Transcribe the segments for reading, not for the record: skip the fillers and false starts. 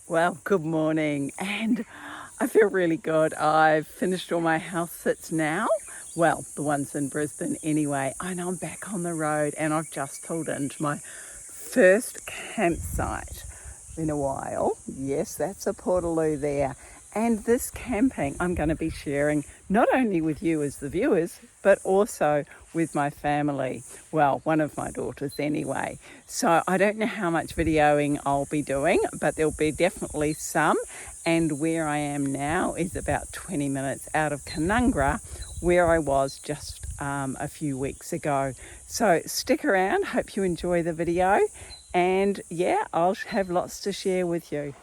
Well, good morning, and I feel really good. I've finished all my house sits now. Well, the ones in Brisbane anyway, and I'm back on the road, and I've just pulled into my first campsite in a while. Yes, that's a portaloo there. And this camping I'm going to be sharing not only with you as the viewers, but also with my family. Well, one of my daughters anyway. So I don't know how much videoing I'll be doing, but there'll be definitely some. And where I am now is about 20 minutes out of Canungra, where I was just a few weeks ago. So stick around, hope you enjoy the video. And yeah, I'll have lots to share with you.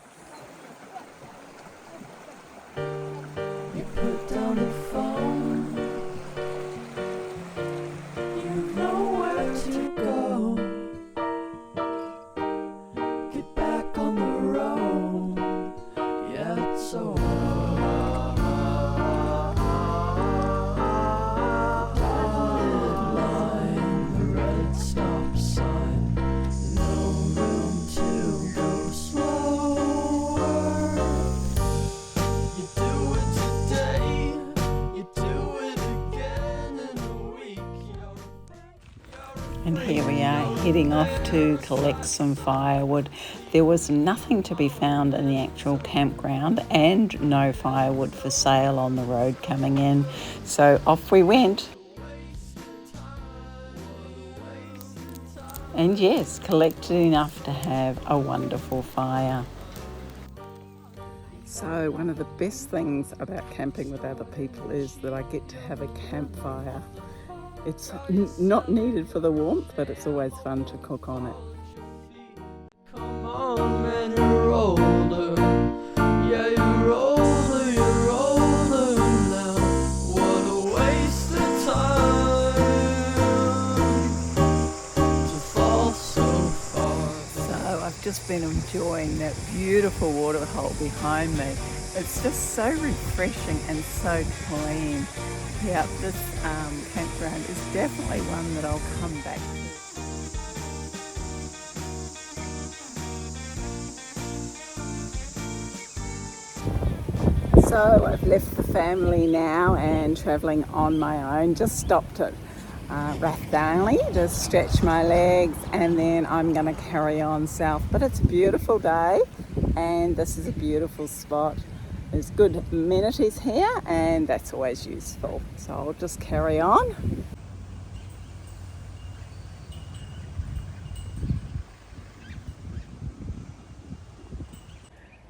You put down the phone, you know where to go. Get back on the road, yeah, it's so dotted line, the red stop sign, no room to go slower. You do it today, you do it again in a week. And here we are heading off to collect some firewood. There was nothing to be found in the actual campground and no firewood for sale on the road coming in. So off we went. And yes, collected enough to have a wonderful fire. So one of the best things about camping with other people is that I get to have a campfire. It's not needed for the warmth, but it's always fun to cook on it. Come on, man, you're older. Yeah, you're older now. What a waste of time to fall so far. So I've just been enjoying that beautiful waterhole behind me. It's just so refreshing and so clean. Yeah, this campground is definitely one that I'll come back to. So I've left the family now and travelling on my own. Just stopped at Rathdaley to stretch my legs, and then I'm going to carry on south. But it's a beautiful day and this is a beautiful spot. There's good amenities here and that's always useful. So I'll just carry on.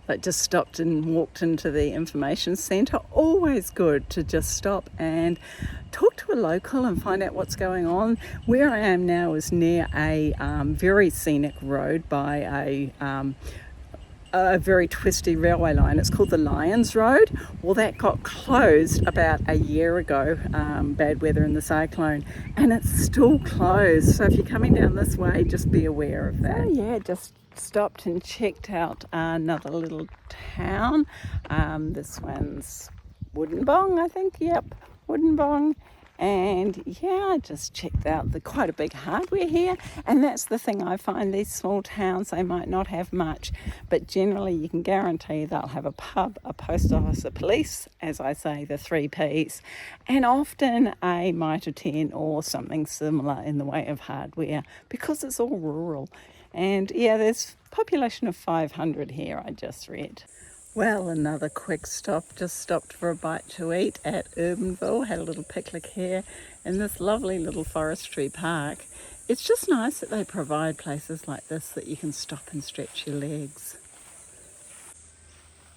I just stopped and walked into the information centre. Always good to just stop and talk to a local and find out what's going on. Where I am now is near a very scenic road by a very twisty railway line. It's called the Lions Road. Well, that got closed about a year ago, bad weather and the cyclone, and it's still closed. So if you're coming down this way, just be aware of that. Yeah, just stopped and checked out another little town. This one's Woodinbong, I think. Yep, Woodinbong. And yeah, I just checked out quite a big hardware here, and that's the thing I find, these small towns, they might not have much, but generally you can guarantee they'll have a pub, a post office, a police, as I say, the 3 Ps, and often a mitre 10 or something similar in the way of hardware, because it's all rural. And yeah, there's a population of 500 here, I just read. Well, another quick stop. Just stopped for a bite to eat at Urbanville. Had a little picnic here in this lovely little forestry park. It's just nice that they provide places like this that you can stop and stretch your legs.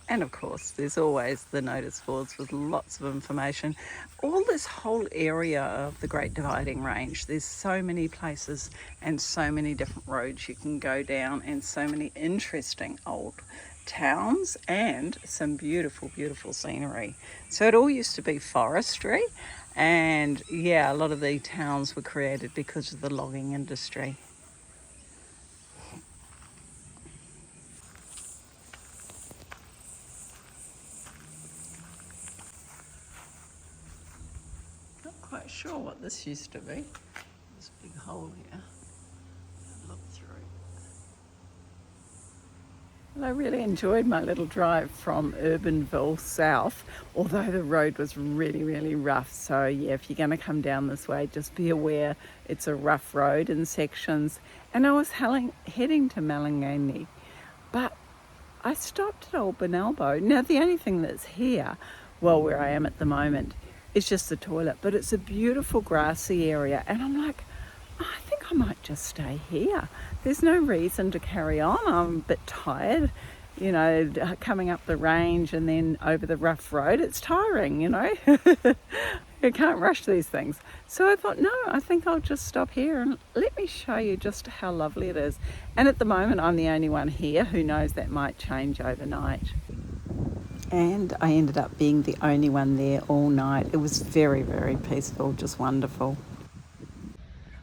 And of course, there's always the notice boards with lots of information. All this whole area of the Great Dividing Range, there's so many places and so many different roads you can go down, and so many interesting old towns and some beautiful, beautiful scenery. So it all used to be forestry, and yeah, a lot of the towns were created because of the logging industry. Not quite sure what this used to be. This big hole here. Look through. Well, I really enjoyed my little drive from Urbanville south, although the road was really, really rough. So yeah, if you're going to come down this way, just be aware it's a rough road in sections. And I was heading to Malangani, but I stopped at Old Benalbo. Now the only thing that's here, well, where I am at the moment, is just the toilet, but it's a beautiful grassy area, and I'm like, oh, I think I might just stay here. There's no reason to carry on. I'm a bit tired, you know, coming up the range and then over the rough road. It's tiring, you know. You can't rush these things. So I thought, no, I think I'll just stop here and let me show you just how lovely it is. And at the moment, I'm the only one here. Who knows, that might change overnight. And I ended up being the only one there all night. It was very, very peaceful, just wonderful.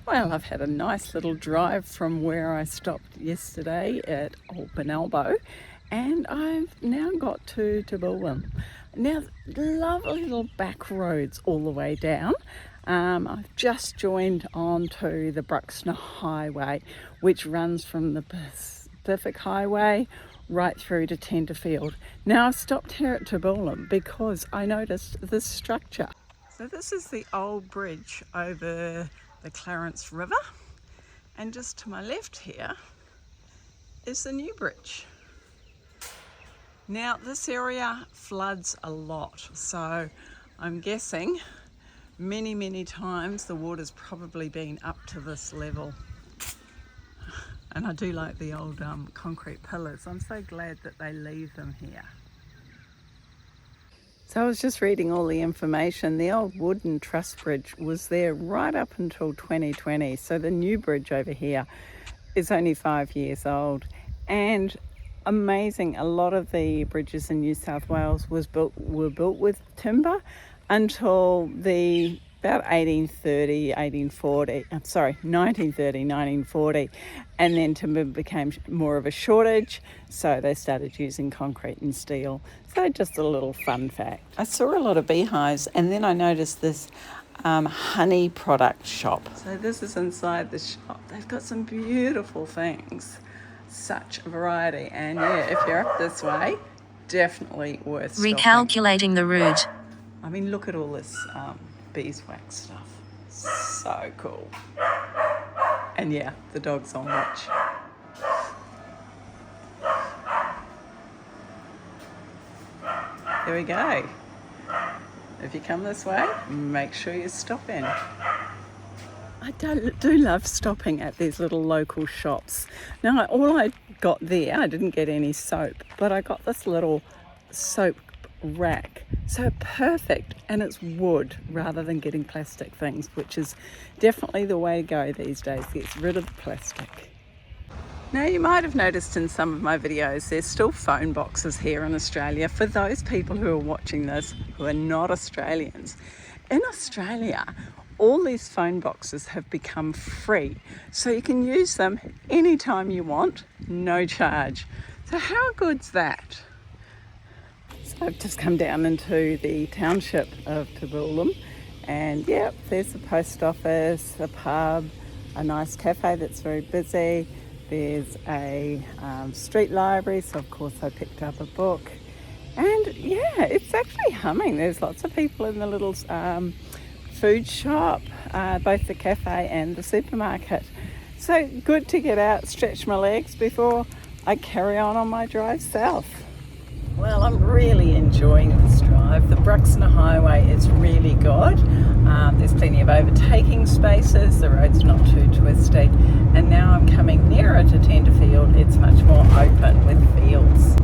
Well, I've had a nice little drive from where I stopped yesterday at Old Benalbo, and I've now got to Tabulam. Now, lovely little back roads all the way down. I've just joined onto the Bruxner Highway, which runs from the Pacific Highway right through to Tenterfield. Now, I've stopped here at Tabulam because I noticed this structure. So this is the old bridge over the Clarence River, and just to my left here is the new bridge. Now this area floods a lot, so I'm guessing many times the water's probably been up to this level. And I do like the old concrete pillars. I'm so glad that they leave them here. So I was just reading all the information. The old wooden truss bridge was there right up until 2020. So the new bridge over here is only 5 years old. And amazing, a lot of the bridges in New South Wales were built with timber until about 1930, 1940. And then timber became more of a shortage, so they started using concrete and steel. So just a little fun fact. I saw a lot of beehives, and then I noticed this honey product shop. So this is inside the shop. They've got some beautiful things, such a variety. And yeah, if you're up this way, definitely worth stopping. Recalculating the route. I mean, look at all this beeswax stuff. So cool. And yeah, the dog's on watch. There we go. If you come this way, make sure you stop in. I do love stopping at these little local shops. Now, all I got there, I didn't get any soap, but I got this little soap rack. So perfect, and it's wood rather than getting plastic things, which is definitely the way to go these days. Get rid of the plastic. Now, you might have noticed in some of my videos there's still phone boxes here in Australia for those people who are watching this who are not Australians. In Australia, all these phone boxes have become free, so you can use them anytime you want, no charge. So how good's that? So I've just come down into the township of Tabulam, and yep, there's the post office, a pub, a nice cafe that's very busy. There's a street library, so of course I picked up a book. And yeah, it's actually humming. There's lots of people in the little food shop, both the cafe and the supermarket. So good to get out, stretch my legs before I carry on my drive south. Well, I'm really enjoying this drive. The Bruxner Highway is really good. There's plenty of overtaking spaces, the road's not too twisty, and now I'm coming nearer to Tenterfield. It's much more open with fields.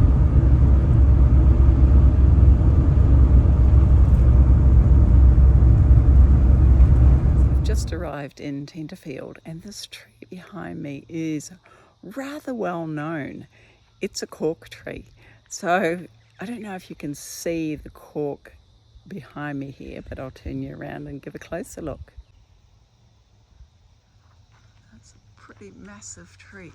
I've just arrived in Tenterfield, and this tree behind me is rather well known. It's a cork tree. So I don't know if you can see the cork behind me here, but I'll turn you around and give a closer look. That's a pretty massive tree.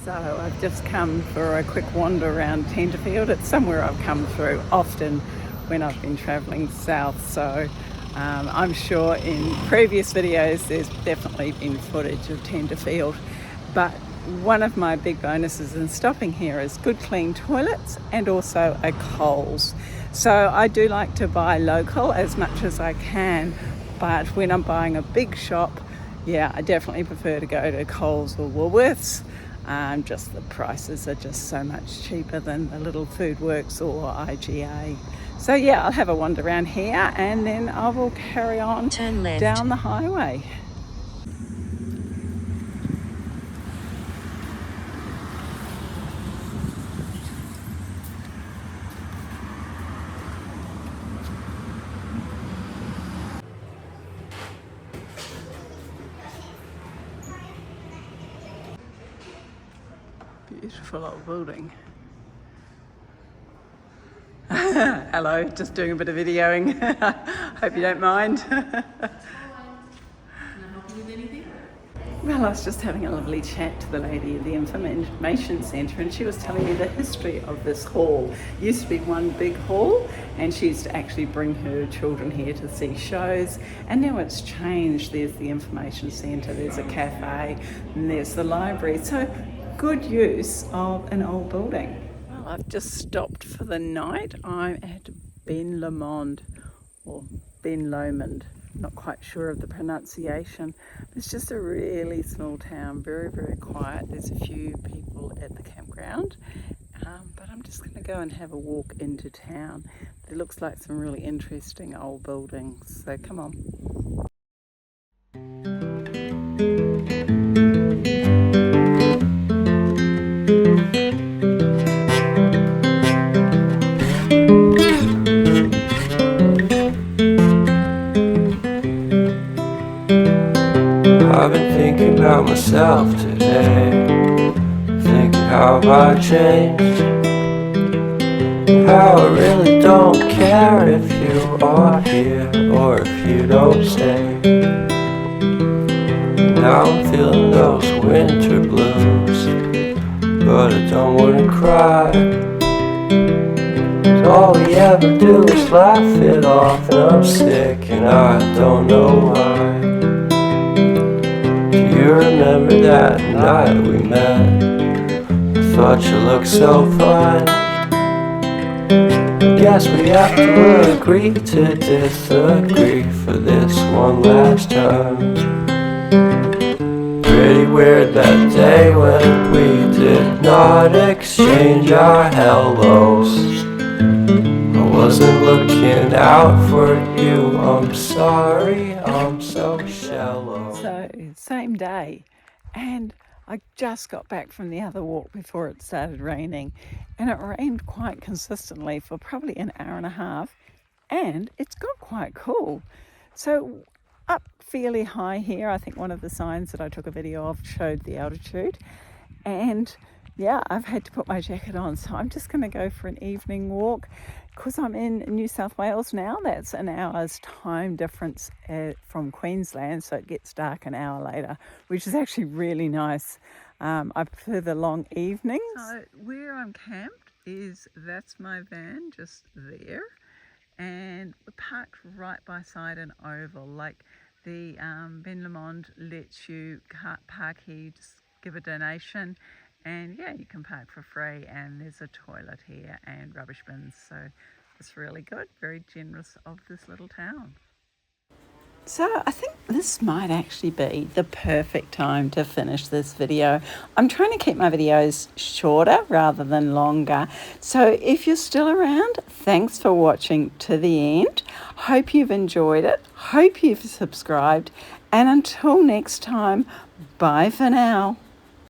So I've just come for a quick wander around Tenterfield. It's somewhere I've come through often when I've been travelling south, so I'm sure in previous videos there's definitely been footage of Tenterfield, but one of my big bonuses in stopping here is good clean toilets and also a Coles. So I do like to buy local as much as I can, but when I'm buying a big shop, yeah, I definitely prefer to go to Coles or Woolworths. Just the prices are just so much cheaper than the little Food Works or IGA. So yeah, I'll have a wander around here and then I will carry on down the highway. Beautiful old building. Hello, just doing a bit of videoing. Hope you don't mind. Can I help you with anything? Well, I was just having a lovely chat to the lady at the information centre, and she was telling me the history of this hall. It used to be one big hall, and she used to actually bring her children here to see shows, and now it's changed. There's the information centre, there's a cafe, and there's the library. So good use of an old building. Well, I've just stopped for the night. I'm at Ben Lomond, or Ben Lomond. Not quite sure of the pronunciation. It's just a really small town, very, very quiet. There's a few people at the campground, but I'm just going to go and have a walk into town. It looks like some really interesting old buildings, so come on. I've been thinking about myself today, thinking how I changed, how I really don't care if you are here or if you don't stay. Now I'm feeling those winter blues, but I don't wanna cry. 'Cause all we ever do is laugh it off, and I'm sick and I don't know why. You remember that night we met? I thought you looked so fine. Guess we have to agree to disagree for this one last time. Pretty weird that day when we did not exchange our hellos. I wasn't looking out for you, I'm sorry, I'm so shallow. So, same day, and I just got back from the other walk before it started raining, and it rained quite consistently for probably an hour and a half, and it's got quite cool. So up fairly high here, I think one of the signs that I took a video of showed the altitude, and yeah, I've had to put my jacket on, so I'm just going to go for an evening walk. Because I'm in New South Wales now, that's an hour's time difference from Queensland, so it gets dark an hour later, which is actually really nice. I prefer the long evenings. So where I'm camped that's my van just there, and we're parked right beside an oval. Like the Ben Lomond lets you park here, just give a donation, and yeah, you can park for free, and there's a toilet here and rubbish bins, so it's really good, very generous of this little town. So I think this might actually be the perfect time to finish this video. I'm trying to keep my videos shorter rather than longer. So if you're still around, thanks for watching to the end. Hope you've enjoyed it. Hope you've subscribed. And until next time, bye for now.